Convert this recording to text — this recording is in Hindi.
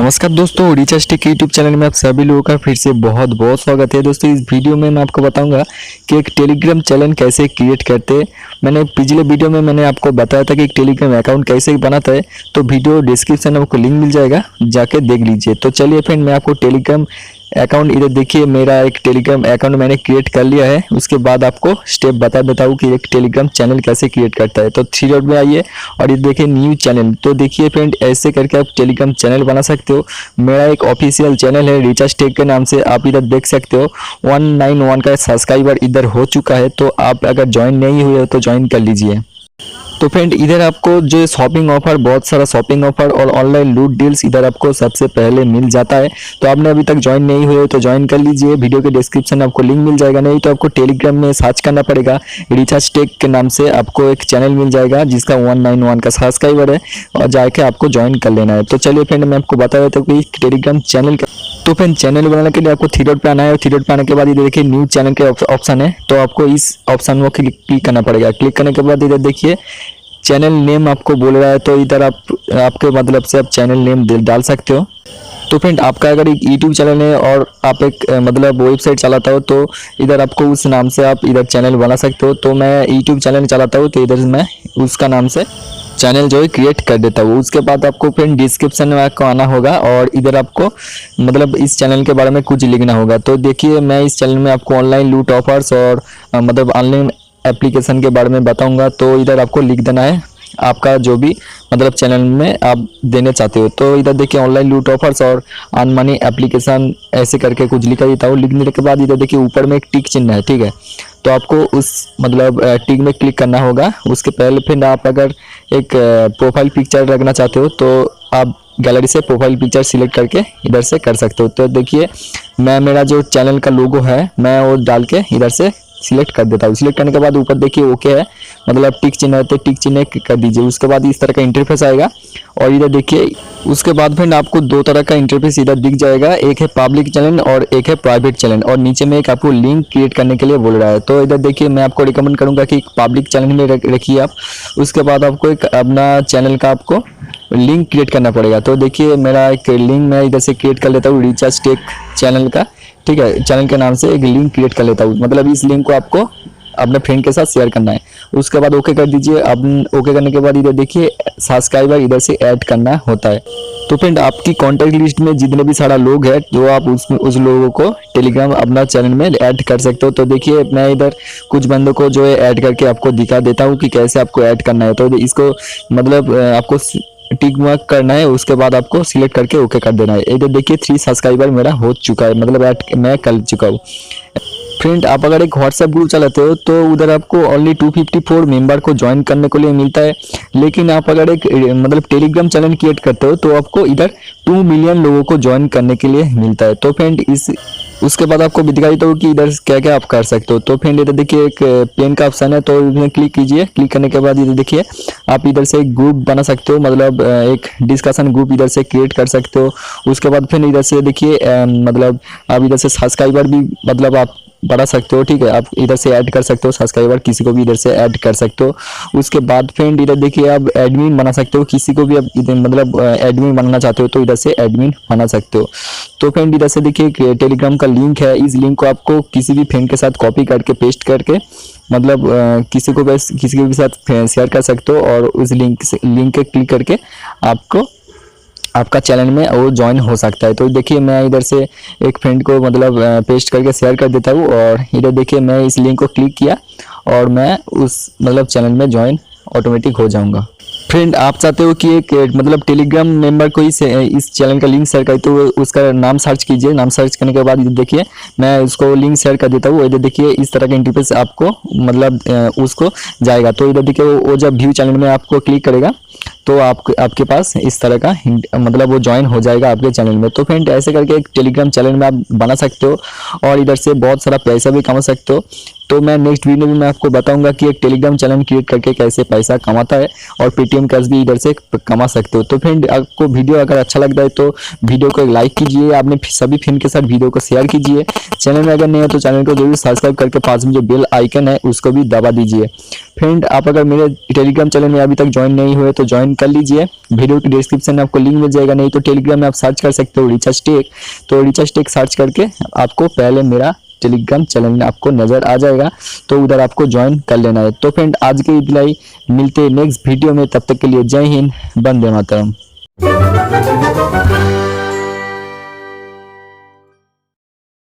नमस्कार दोस्तों, रिचार्जटेक यूट्यूब चैनल में आप सभी लोगों का फिर से बहुत बहुत स्वागत है। दोस्तों इस वीडियो में मैं आपको बताऊंगा कि एक टेलीग्राम चैनल कैसे क्रिएट करते हैं। मैंने पिछले वीडियो में मैंने आपको बताया था कि एक टेलीग्राम अकाउंट कैसे बनाता है, तो वीडियो डिस्क्रिप्शन में आपको लिंक मिल जाएगा, जाके देख लीजिए। तो चलिए फ्रेंड, मैं आपको टेलीग्राम अकाउंट इधर देखिए, मेरा एक टेलीग्राम अकाउंट मैंने क्रिएट कर लिया है। उसके बाद आपको स्टेप बता देता हूँ कि एक टेलीग्राम चैनल कैसे क्रिएट करता है। तो थ्री डॉट में आइए और ये देखिए न्यू चैनल। तो देखिए फ्रेंड, ऐसे करके आप टेलीग्राम चैनल बना सकते हो। मेरा एक ऑफिशियल चैनल है रिचार्जटेक के नाम से, आप इधर देख सकते हो 191 का सब्सक्राइबर इधर हो चुका है। तो आप अगर ज्वाइन नहीं हुए हो तो ज्वाइन कर लीजिए। तो फ्रेंड, इधर आपको जो शॉपिंग ऑफर, बहुत सारा शॉपिंग ऑफर और ऑनलाइन लूट डील्स इधर आपको सबसे पहले मिल जाता है। तो आपने अभी तक ज्वाइन नहीं हुए तो ज्वाइन कर लीजिए। वीडियो के डिस्क्रिप्शन में आपको लिंक मिल जाएगा, नहीं तो आपको टेलीग्राम में सर्च करना पड़ेगा। रिचार्जटेक के नाम से आपको एक चैनल मिल जाएगा जिसका 191 का सब्सक्राइबर है, और जाके आपको ज्वाइन कर लेना है। तो चलिए फ्रेंड, मैं आपको बता देता हूँ कि टेलीग्राम चैनल का। तो फ्रेंड, चैनल बनाने के लिए आपको थ्री डॉट पे आना है, और थ्री डॉट पे आने के बाद इधर देखिए न्यू चैनल के ऑप्शन है। तो आपको इस ऑप्शन को क्लिक करना पड़ेगा। क्लिक करने के बाद इधर देखिए चैनल नेम आपको बोल रहा है, तो इधर आपके मतलब से आप चैनल नेम डाल सकते हो। तो फ्रेंड, आपका अगर एक यूट्यूब चैनल है और आप एक मतलब वेबसाइट चलाता हो, तो इधर आपको उस नाम से आप इधर चैनल बना सकते हो। तो मैं यूट्यूब चैनल चलाता हूँ, तो इधर मैं उसका नाम से चैनल जो है क्रिएट कर देता हूँ। उसके बाद आपको फ्रेंड डिस्क्रिप्शन में आपको आना होगा, और इधर आपको मतलब इस चैनल के बारे में कुछ लिखना होगा। तो देखिए, मैं इस चैनल में आपको ऑनलाइन लूट ऑफर्स और मतलब ऑनलाइन एप्लीकेशन के बारे में बताऊंगा। तो इधर आपको लिख देना है आपका जो भी मतलब चैनल में आप देने चाहते हो। तो इधर देखिए ऑनलाइन लूट ऑफर्स और अर्न मनी एप्लीकेशन ऐसे करके कुछ लिखा देता हूँ। लिखने के बाद इधर देखिए ऊपर में एक टिक चिन्ह है, ठीक है। तो आपको उस मतलब टिक में क्लिक करना होगा। उसके पहले फिर आप अगर एक प्रोफाइल पिक्चर रखना चाहते हो, तो आप गैलरी से प्रोफाइल पिक्चर सिलेक्ट करके इधर से कर सकते हो। तो देखिए मैं मेरा जो चैनल का लोगो है मैं वो डाल के इधर से सिलेक्ट कर देता हूँ। सिलेक्ट करने के बाद ऊपर देखिए ओके है, मतलब टिक चिन्ह है, तो टिक चिन्ह कर दीजिए। उसके बाद इस तरह का इंटरफेस आएगा, और इधर देखिए उसके बाद फ्रेंड आपको दो तरह का इंटरफेस इधर दिख जाएगा। एक है पब्लिक चैनल और एक है प्राइवेट चैनल, और नीचे में एक आपको लिंक क्रिएट करने के लिए बोल रहा है। तो इधर देखिए मैं आपको रिकमेंड करूंगा कि पब्लिक चैनल में रखिए आप। उसके बाद आपको एक अपना चैनल का आपको लिंक क्रिएट करना पड़ेगा। तो देखिए मेरा एक लिंक मैं इधर से क्रिएट कर लेता हूँ रिचार्जटेक चैनल का, ठीक है। चैनल के नाम से एक लिंक क्रिएट कर लेता हूँ, मतलब इस लिंक को आपको अपने फ्रेंड के साथ शेयर करना है। उसके बाद ओके कर दीजिए। अब ओके करने के बाद इधर देखिए सब्सक्राइबर इधर से ऐड करना होता है। तो फ्रेंड, आपकी कॉन्टैक्ट लिस्ट में जितने भी सारा लोग हैं, जो आप उस लोगों को टेलीग्राम अपना चैनल में ऐड कर सकते हो। तो देखिए मैं इधर कुछ बंदों को जो है ऐड करके आपको दिखा देता हूँ कि कैसे आपको ऐड करना है। तो इसको मतलब आपको टिक मार्क करना है। उसके बाद आपको सिलेक्ट करके ओके कर देना है। इधर देखिए 3 सब्सक्राइबर मेरा हो चुका है, मतलब ऐड मैं कर चुका हूँ। फ्रेंड, आप अगर एक व्हाट्सएप ग्रुप चलाते हो तो उधर आपको ओनली 254 मेंबर को ज्वाइन करने के लिए मिलता है। लेकिन आप अगर एक मतलब टेलीग्राम चैनल क्रिएट करते हो, तो आपको इधर 2 मिलियन लोगों को ज्वाइन करने के लिए मिलता है। तो फ्रेंड उसके बाद आपको भी दिखाई देता हूँ कि इधर क्या क्या आप कर सकते हो। तो फ्रेंड इधर देखिए एक पेन का ऑप्शन है, तो इसमें क्लिक कीजिए। क्लिक करने के बाद इधर देखिए आप इधर से एक ग्रुप बना सकते हो, मतलब एक डिस्कशन ग्रुप इधर से क्रिएट कर सकते हो। उसके बाद फिर इधर से देखिए मतलब आप इधर से सब्सक्राइबर भी मतलब आप बढ़ा सकते हो, ठीक है। आप इधर से ऐड कर सकते हो सब्सक्राइबर, किसी को भी इधर से ऐड कर सकते हो। उसके बाद फ्रेंड इधर देखिए आप एडमिन बना सकते हो, किसी को भी आप इधर मतलब एडमिन बनना चाहते हो तो इधर से एडमिन बना सकते हो। तो फ्रेंड इधर से देखिए टेलीग्राम का लिंक है। इस लिंक को आपको किसी भी फ्रेंड के साथ कॉपी करके पेस्ट करके मतलब किसी को भी साथ शेयर कर सकते हो, और उस लिंक के क्लिक करके आपको आपका चैनल में वो ज्वाइन हो सकता है। तो देखिए मैं इधर से एक फ्रेंड को मतलब पेस्ट करके शेयर कर देता हूँ, और इधर देखिए मैं इस लिंक को क्लिक किया और मैं उस मतलब चैनल में ज्वाइन ऑटोमेटिक हो जाऊंगा। फ्रेंड, आप चाहते हो कि एक मतलब टेलीग्राम मेंबर को इस चैनल का लिंक शेयर करे, तो उसका नाम सर्च कीजिए। नाम सर्च करने के बाद इधर देखिए मैं उसको लिंक शेयर कर देता हूँ। इधर देखिए इस तरह का इंटरफेस आपको मतलब उसको जाएगा। तो इधर देखिए वो जब व्यू चैनल में आपको क्लिक करेगा, तो आपके पास इस तरह का मतलब वो ज्वाइन हो जाएगा आपके चैनल में। तो फ्रेंड ऐसे करके एक टेलीग्राम चैनल में आप बना सकते हो, और इधर से बहुत सारा पैसा भी कमा सकते हो। तो मैं नेक्स्ट वीडियो में मैं आपको बताऊंगा कि एक टेलीग्राम चैनल क्रिएट करके कैसे पैसा कमाता है, और पेटीएम कैश भी इधर से कमा सकते हो। तो फ्रेंड, आपको वीडियो अगर अच्छा लगता है तो वीडियो को एक लाइक कीजिए, आपने सभी फ्रेंड के साथ वीडियो को शेयर कीजिए। चैनल में अगर नहीं है तो चैनल को जरूर सब्सक्राइब करके पास में जो बेल आइकन है उसको भी दबा दीजिए। फ्रेंड आप अगर मेरे टेलीग्राम चैनल में अभी तक ज्वाइन नहीं हुए तो ज्वाइन कर लीजिए। वीडियो की डिस्क्रिप्शन में आपको लिंक मिल जाएगा, नहीं तो टेलीग्राम में आप सर्च कर सकते हो रिचार्ज टेक। तो रिचार्ज टेक सर्च करके आपको पहले मेरा टेलीग्राम चैनल में आपको नजर आ जाएगा, तो उधर आपको ज्वाइन कर लेना है। तो फ्रेंड आज के इतना ही, मिलते हैं नेक्स्ट वीडियो में, तब तक के लिए जय हिंद, वंदे मातरम।